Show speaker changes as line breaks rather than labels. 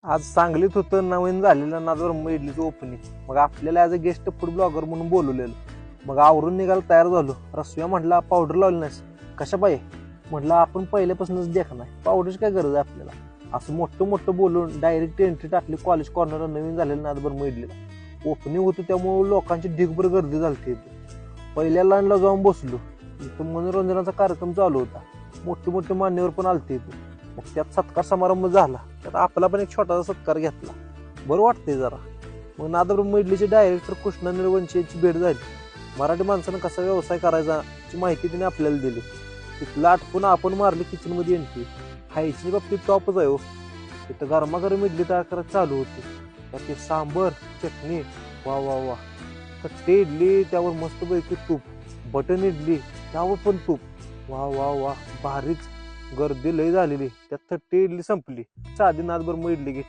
आज सांगलीत होतं नवीन झालेलं नादब्रह्म इडलीचं ओपनिंग. मग आपल्याला as a guest food blogger म्हणून बोलवलेलं. मग आवरून निघायला तयार झालो. रसव्या म्हटला पावडर लावली नाहीस कशा पाहिजे. म्हटलं आपण पहिल्यापासूनच देख नाही, पावडरची काय गरज आहे आपल्याला. असं मोठं मोठं बोलून डायरेक्ट एंट्री टाकली कॉलेज कॉर्नरला नवीन झालेलं नादब्रह्म इडलीला. ओपनिंग होतं त्यामुळे लोकांची ढिगभर गर्दी झाली. पहिल्या लाईनला जाऊन बसलो. इथं मनोरंजनाचा कार्यक्रम चालू होता. मोठे मोठे मान्यवर पण आलते इथे. मग त्यात सत्कार समारंभ झाला. त्यात आपला पण एक छोटासा सत्कार घेतला. बरं वाटतंय जरा. मग नादब्रह्म इडलीचे डायरेक्टर कृष्णा निळवंशी यांची भेट झाली. मराठी माणसानं कसा व्यवसाय करायचा याची माहिती तिने आपल्याला दिली. तिथलं आठवून आपण मारली किचनमध्ये एंट्री. हायची बाबतीत टॉपच आहे हो. तिथं गरमागरम इडली तयार करायला चालू होती. त्यात ते सांबर चटणी वा वा वा. कट्टी इडली त्यावर मस्तपैकी तूप. बटन इडली त्यावर पण तूप. वा वा वा भारीच. गर्दी लय झालेली. त्यात 30 इडली संपली. साधी नादब्रह्म इडली घेतली.